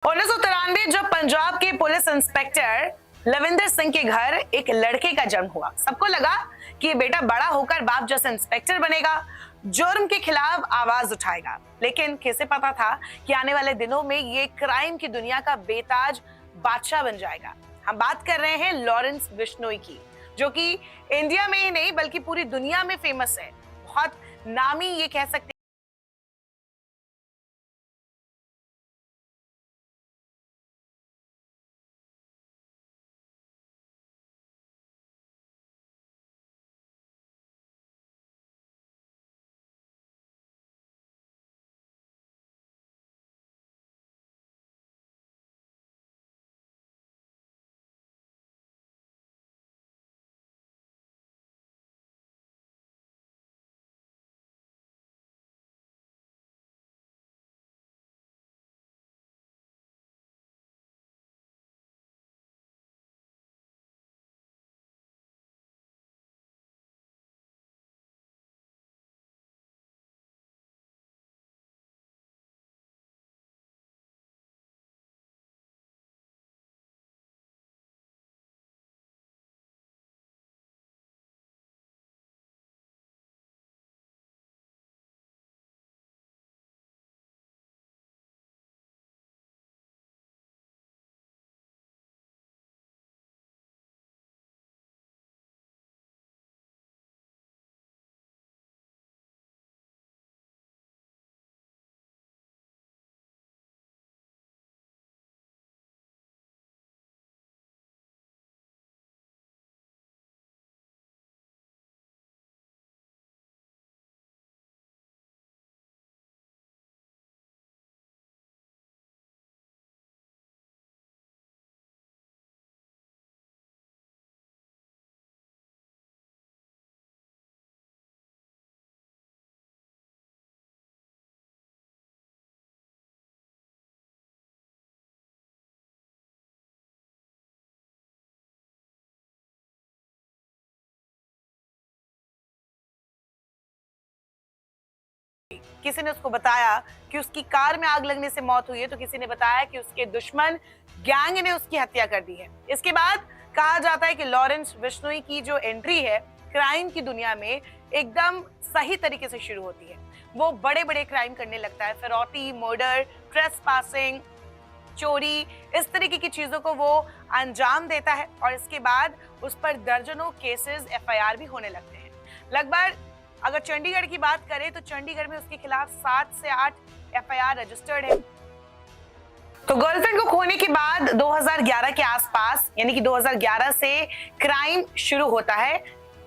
1993 जब पंजाब के police inspector Lavinder Singh के घर एक लड़के का जन्म हुआ, सबको लगा कि ये बेटा बड़ा होकर बाप जैसा इंस्पेक्टर बनेगा, जुर्म के खिलाफ आवाज उठाएगा। लेकिन किसे पता था कि आने वाले दिनों में ये क्राइम की दुनिया का बेताज बादशाह बन जाएगा। हम बात कर रहे हैं लॉरेंस बिश्नोई की, जो कि इंडिया में ही नहीं बल्कि पूरी दुनिया में फेमस है। बहुत नामी ये कह सकते किसी ने उसको बताया कि उसकी कार में आग लगने से मौत हुई है, तो किसी ने बताया कि उसके दुश्मन गैंग ने उसकी हत्या कर दी है। इसके बाद कहा जाता है कि लॉरेंस बिश्नोई की जो एंट्री है क्राइम की दुनिया में एकदम सही तरीके से शुरू होती है। वो बड़े बड़े क्राइम करने लगता है, फिरौती, मर्डर, ट्रेसपासिंग, चोरी, इस तरीके की चीजों को वो अंजाम देता है और इसके बाद उस पर दर्जनों केसेस, एफआईआर भी होने लगते हैं। लगभग अगर चंडीगढ़ की बात करें तो चंडीगढ़ में उसके खिलाफ 7 से 8 एफआईआर रजिस्टर्ड है। तो गर्लफ्रेंड को खोने के बाद 2011 के आसपास, यानी कि 2011 से क्राइम शुरू होता है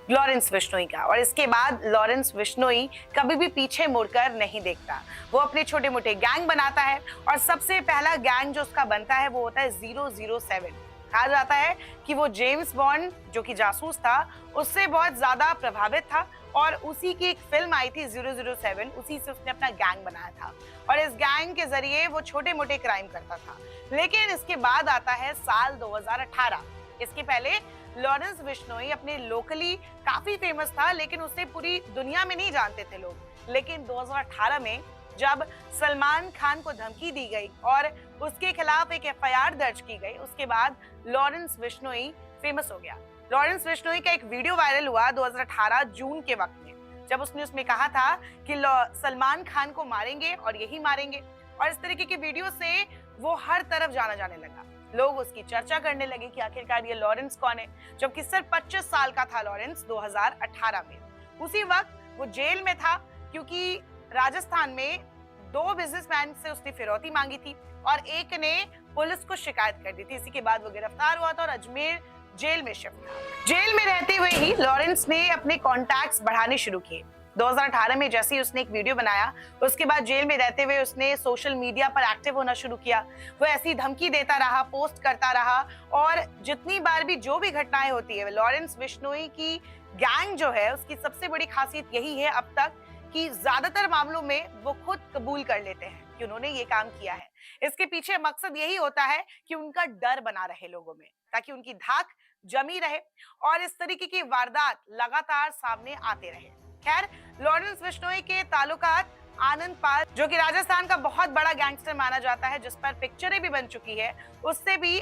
लॉरेंस बिश्नोई का, और इसके बाद लॉरेंस बिश्नोई कभी भी पीछे मुड़कर नहीं देखता। वो अपने छोटे मोटे गैंग बनाता है और सबसे पहला गैंग जो उसका बनता है वो होता है 007। कहा जाता है कि वो जेम्स बॉन्ड जो कि जासूस था उससे बहुत ज्यादा प्रभावित था और उसी की एक फिल्म आई थी 007, उसी से उसने अपना गैंग बनाया था और इस गैंग के जरिए वो छोटे मोटे क्राइम करता था। लेकिन इसके बाद आता है साल 2018। इसके पहले लॉरेंस बिश्नोई अपने लोकली काफी फेमस था, लेकिन उसे पूरी दुनिया में नहीं जानते थे लोग। लेकिन 2018 में जब सलमान खान को धमकी दी गई और उसके खिलाफ एक एफआईआर दर्ज की गई, उसके बाद लॉरेंस बिश्नोई फेमस हो गया। लॉरेंस बिश्नोई का एक वीडियो वायरल हुआ 2018 जून के वक्त में, जब उसने उसमें कहा था कि सलमान खान को मारेंगे और यही मारेंगे, और इस तरीके की वीडियो से वो हर तरफ जाना जाने लगा। लोग उसकी चर्चा करने लगे कि आखिरकार ये लॉरेंस कौन है, जबकि सिर्फ 25 साल का था लॉरेंस 2018 में। उसी वक्त वो जेल में था क्योंकि राजस्थान में 2 बिजनेसमैन से उसने फिरौती मांगी थी और एक ने पुलिस को शिकायत कर दी थी। इसी के बाद वो गिरफ्तार हुआ था और अजमेर जेल में शिफ्ट था। जेल में रहते हुए ही लॉरेंस ने अपने कॉन्टैक्ट्स बढ़ाने शुरू किए। 2018 में जैसे ही उसने एक वीडियो बनाया, उसके बाद जेल में रहते हुए उसने सोशल मीडिया पर एक्टिव होना शुरू किया। वो ऐसी धमकी देता रहा, पोस्ट करता रहा, और जितनी बार भी जो भी घटनाएं होती है, लॉरेंस बिश्नोई की गैंग जो है उसकी सबसे बड़ी खासियत यही है अब तक कि ज्यादातर मामलों में वो खुद कबूल कर लेते हैं कि उन्होंने ये काम किया है। इसके पीछे मकसद यही होता है कि उनका डर बना रहे लोगों में, ताकि उनकी धाक जमी रहे और इस तरीके की वारदात लगातार सामने आते रहे। खैर, लॉरेंस बिश्नोई के ताल्लुकात आनंद पाल, जो कि राजस्थान का बहुत बड़ा गैंगस्टर माना जाता है, जिस पर पिक्चरें भी बन चुकी है, उससे भी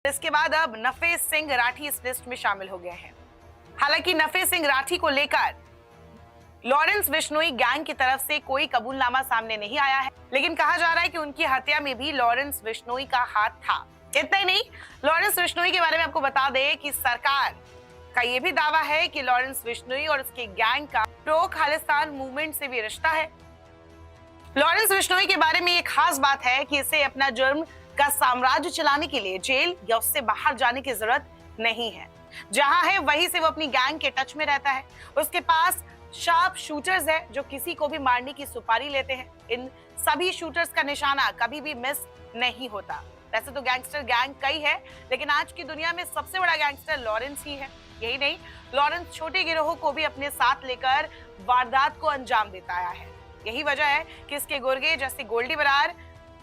इसके बाद अब नफेस सिंह राठी इस लिस्ट में शामिल हो गए हैं। हालांकि नफेस सिंह राठी को लेकर लॉरेंस बिश्नोई गैंग की तरफ से कोई कबूलनामा सामने नहीं आया है, लेकिन कहा जा रहा है कि उनकी हत्या में भी लॉरेंस बिश्नोई का हाथ था। इतना ही नहीं, लॉरेंस बिश्नोई के बारे में आपको बता दें कि सरकार का यह भी दावा है कि लॉरेंस बिश्नोई और उसके गैंग का प्रो खालिस्तान मूवमेंट से भी रिश्ता है। लॉरेंस बिश्नोई के बारे में एक खास बात है कि इसे अपना जुर्म का साम्राज्य चलाने के लिए जेल या उससे बाहर जाने की जरूरत नहीं है। जहां है वहीं से वो अपनी गैंग के टच में रहता है। उसके पास शार्प शूटर्स है जो किसी को भी मारने की सुपारी लेते हैं। इन सभी शूटर्स का निशाना कभी भी मिस नहीं होता। वैसे तो गैंगस्टर गैंग कई है, लेकिन आज की दुनिया में सबसे बड़ा गैंगस्टर लॉरेंस ही है। यही नहीं, लॉरेंस छोटे गिरोह को भी अपने साथ लेकर वारदात को अंजाम देता आया है। यही वजह है कि इसके गुर्गे जैसे गोल्डी बरार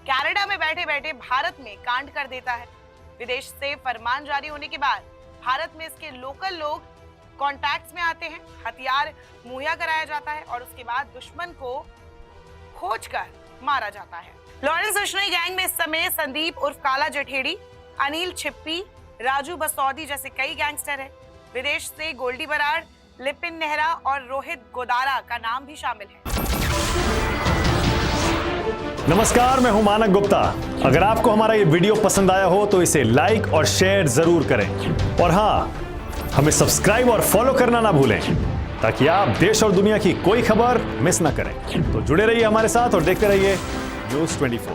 कनाडा में बैठे बैठे भारत में कांड कर देता है। विदेश से फरमान जारी होने के बाद भारत में इसके लोकल लोग कॉन्टैक्ट्स में आते हैं, हथियार मुहैया कराया जाता है और उसके बाद दुश्मन को खोजकर मारा जाता है। लॉरेंस बिश्नोई गैंग में इस समय संदीप उर्फ काला जठेड़ी, अनिल छिप्पी, राजू बसौदी जैसे कई गैंगस्टर हैं। विदेश से गोल्डी बरार, लिपिन नेहरा और रोहित गोदारा का नाम भी शामिल है। नमस्कार, मैं हूं मानक गुप्ता। अगर आपको हमारा ये वीडियो पसंद आया हो तो इसे लाइक और शेयर जरूर करें और हाँ, हमें सब्सक्राइब और फॉलो करना ना भूलें ताकि आप देश और दुनिया की कोई खबर मिस ना करें। तो जुड़े रहिए हमारे साथ और देखते रहिए न्यूज़ 24।